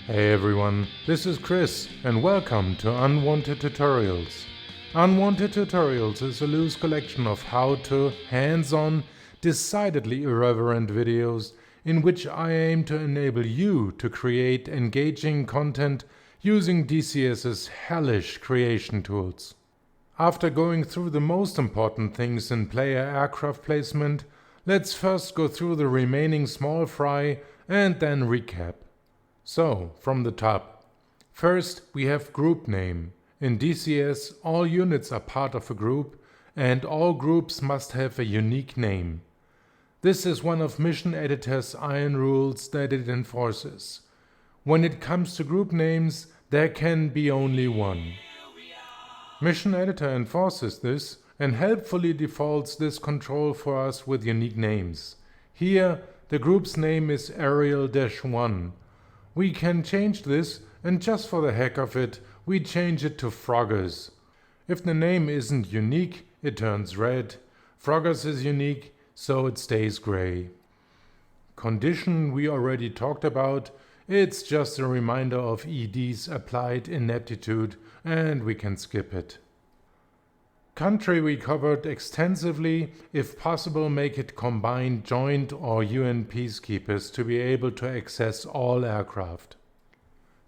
Hey everyone, this is Chris and welcome to Unwanted Tutorials. Unwanted Tutorials is a loose collection of how-to, hands-on, decidedly irreverent videos in which I aim to enable you to create engaging content using DCS's hellish creation tools. After going through the most important things in player aircraft placement, let's first go through the remaining small fry and then recap. So, from the top. First, we have group name. In DCS, all units are part of a group, and all groups must have a unique name. This is one of Mission Editor's iron rules that it enforces. When it comes to group names, there can be only one. Mission Editor enforces this and helpfully defaults this control for us with unique names. Here, the group's name is Ariel-1. We can change this, and just for the heck of it, we change it to Froggers. If the name isn't unique, it turns red. Froggers is unique, so it stays gray. Condition we already talked about. It's just a reminder of ED's applied ineptitude, and we can skip it. Country we covered extensively. If possible, make it combined joint or UN peacekeepers to be able to access all aircraft.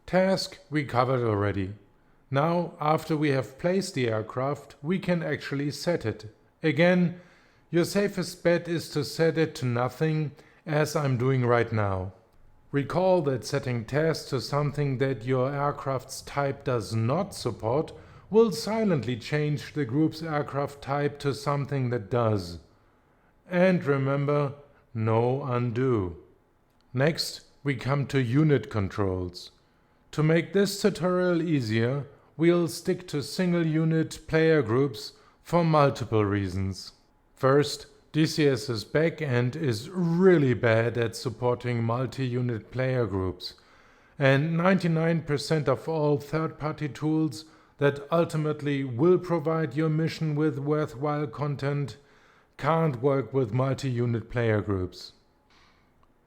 Task we covered already. Now, after we have placed the aircraft, we can actually set it. Again, your safest bet is to set it to nothing, as I'm doing right now. Recall that setting task to something that your aircraft's type does not support will silently change the group's aircraft type to something that does. And remember, no undo. Next, we come to unit controls. To make this tutorial easier, we'll stick to single unit player groups for multiple reasons. First, DCS's backend is really bad at supporting multi-unit player groups, and 99% of all third-party tools that ultimately will provide your mission with worthwhile content can't work with multi-unit player groups.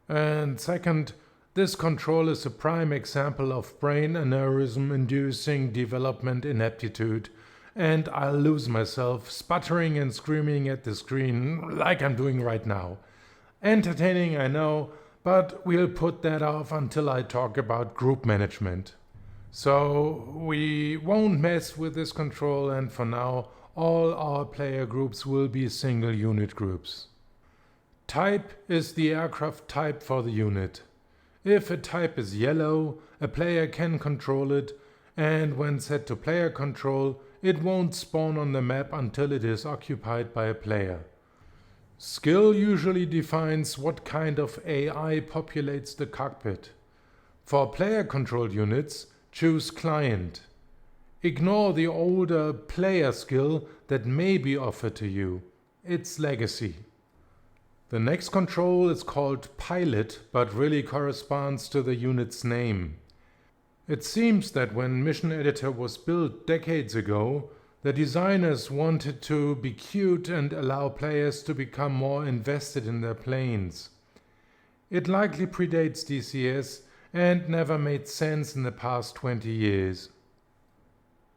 And second, this control is a prime example of brain aneurysm inducing development ineptitude, and I'll lose myself sputtering and screaming at the screen like I'm doing right now. Entertaining, I know, but we'll put that off until I talk about group management. So we won't mess with this control, and for now all our player groups will be single unit groups. Type is the aircraft type for the unit. If a type is yellow, a player can control it, and when set to player control, it won't spawn on the map until it is occupied by a player. Skill usually defines what kind of AI populates the cockpit. For player-controlled units, choose Client. Ignore the older player skill that may be offered to you. It's legacy. The next control is called Pilot, but really corresponds to the unit's name. It seems that when Mission Editor was built decades ago, the designers wanted to be cute and allow players to become more invested in their planes. It likely predates DCS and never made sense in the past 20 years.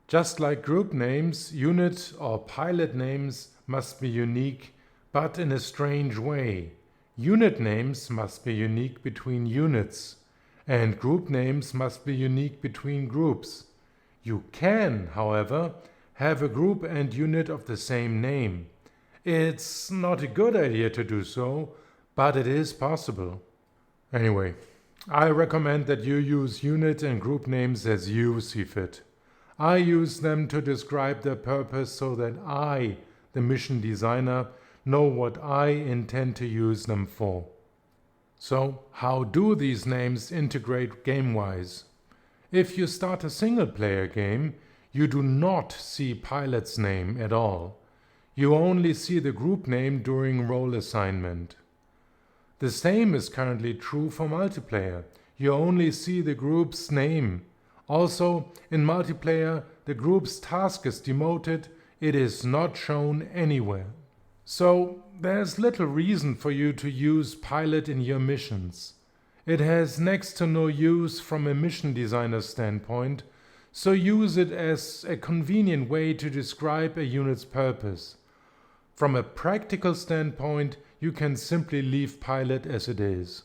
Just like group names, unit or pilot names must be unique, but in a strange way. Unit names must be unique between units, and group names must be unique between groups. You can, however, have a group and unit of the same name. It's not a good idea to do so, but it is possible. Anyway, I recommend that you use unit and group names as you see fit. I use them to describe their purpose so that I, the mission designer, know what I intend to use them for. So, how do these names integrate game-wise? If you start a single-player game, you do not see pilot's name at all. You only see the group name during role assignment. The same is currently true for multiplayer. You only see the group's name. Also, in multiplayer, the group's task is demoted. It is not shown anywhere. So, there's little reason for you to use pilot in your missions. It has next to no use from a mission designer standpoint, so use it as a convenient way to describe a unit's purpose. From a practical standpoint, you can simply leave pilot as it is.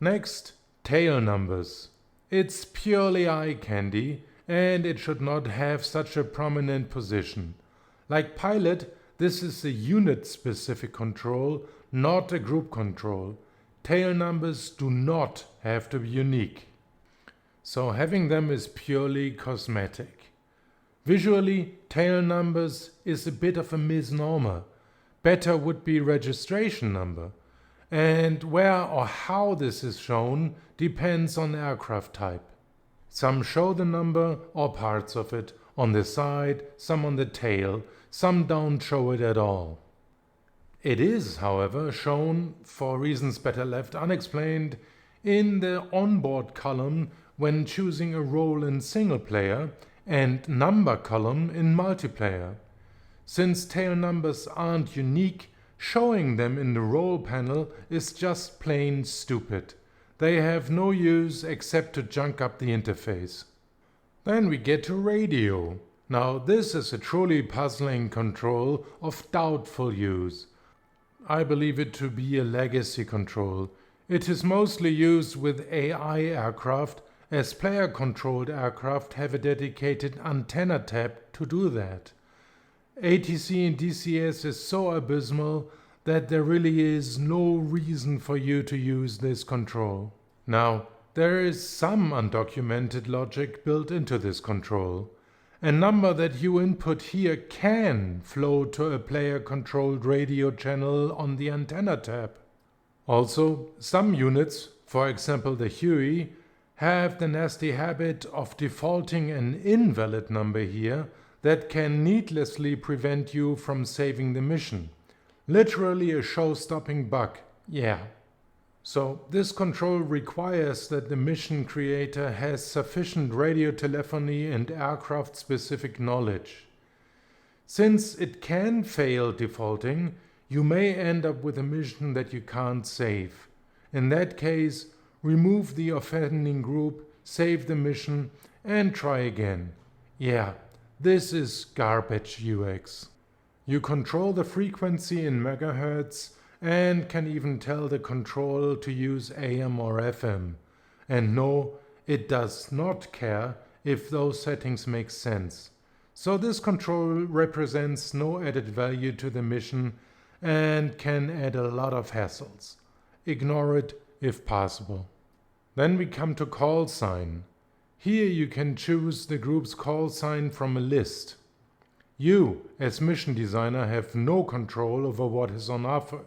Next, tail numbers. It's purely eye candy, and it should not have such a prominent position. Like pilot, this is a unit-specific control, not a group control. Tail numbers do not have to be unique. So having them is purely cosmetic. Visually, tail numbers is a bit of a misnomer. Better would be registration number. And where or how this is shown depends on aircraft type. Some show the number or parts of it on the side, some on the tail, some don't show it at all. It is, however, shown, for reasons better left unexplained, in the onboard column when choosing a role in single player and number column in multiplayer. Since tail numbers aren't unique, showing them in the role panel is just plain stupid. They have no use except to junk up the interface. Then we get to radio. Now this is a truly puzzling control of doubtful use. I believe it to be a legacy control. It is mostly used with AI aircraft, as player-controlled aircraft have a dedicated antenna tab to do that. ATC and DCS is so abysmal that there really is no reason for you to use this control. Now, there is some undocumented logic built into this control. A number that you input here can flow to a player-controlled radio channel on the antenna tab. Also, some units, for example the Huey, have the nasty habit of defaulting an invalid number here that can needlessly prevent you from saving the mission. Literally a show-stopping bug, yeah. So this control requires that the mission creator has sufficient radio telephony and aircraft-specific knowledge. Since it can fail defaulting, you may end up with a mission that you can't save. In that case, remove the offending group, save the mission, and try again. Yeah, this is garbage UX. You control the frequency in megahertz and can even tell the control to use AM or FM. And no, it does not care if those settings make sense. So this control represents no added value to the mission and can add a lot of hassles. Ignore it if possible. Then we come to call sign. Here you can choose the group's call sign from a list. You, as mission designer, have no control over what is on offer.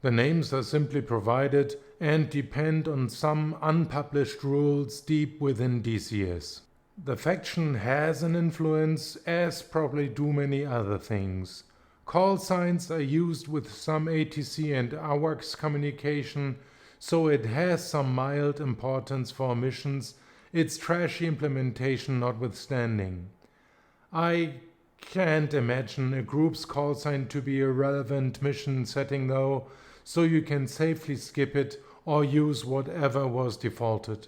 The names are simply provided and depend on some unpublished rules deep within DCS. The faction has an influence, as probably do many other things. Call signs are used with some ATC and AWACS communication, so it has some mild importance for missions, its trashy implementation notwithstanding. I can't imagine a group's call sign to be a relevant mission setting though, so you can safely skip it or use whatever was defaulted.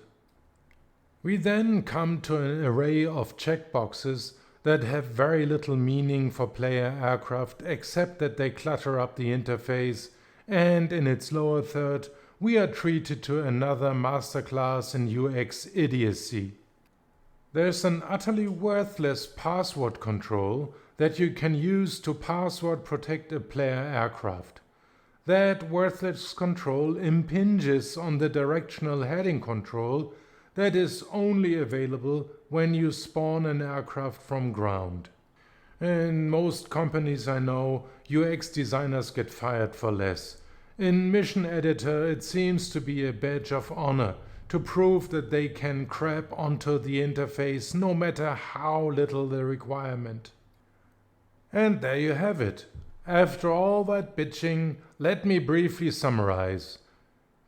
We then come to an array of checkboxes that have very little meaning for player aircraft except that they clutter up the interface, and in its lower third we are treated to another masterclass in UX idiocy. There's an utterly worthless password control that you can use to password protect a player aircraft. That worthless control impinges on the directional heading control that is only available when you spawn an aircraft from ground. In most companies I know, UX designers get fired for less. In Mission Editor it seems to be a badge of honor to prove that they can crap onto the interface no matter how little the requirement. And there you have it. After all that bitching, let me briefly summarize.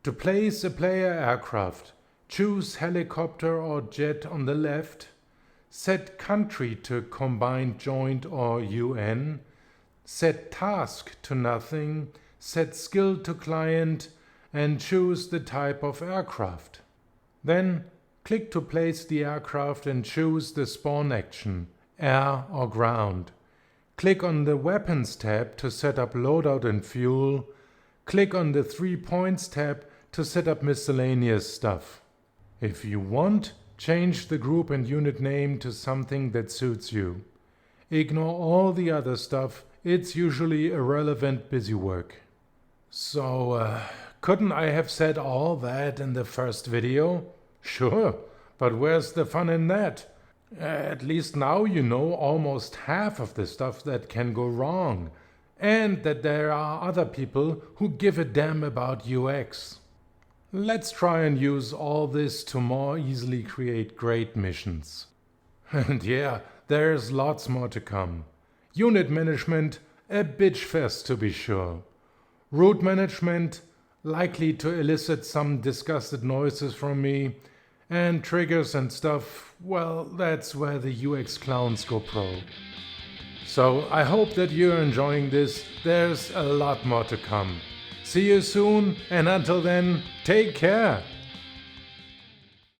To place a player aircraft, choose helicopter or jet on the left, set country to combined joint or UN, set task to nothing, set skill to client, and choose the type of aircraft. Then click to place the aircraft and choose the spawn action, air or ground. Click on the Weapons tab to set up loadout and fuel. Click on the 3 points tab to set up miscellaneous stuff. If you want, change the group and unit name to something that suits you. Ignore all the other stuff, it's usually irrelevant busywork. So, couldn't I have said all that in the first video? Sure, but where's the fun in that? At least now you know almost half of the stuff that can go wrong, and that there are other people who give a damn about UX. Let's try and use all this to more easily create great missions. And yeah, there's lots more to come. Unit management, a bitch fest to be sure. Route management, likely to elicit some disgusted noises from me. And triggers and stuff, well, that's where the UX clowns go pro. So I hope that you're enjoying this. There's a lot more to come. See you soon, and until then, take care.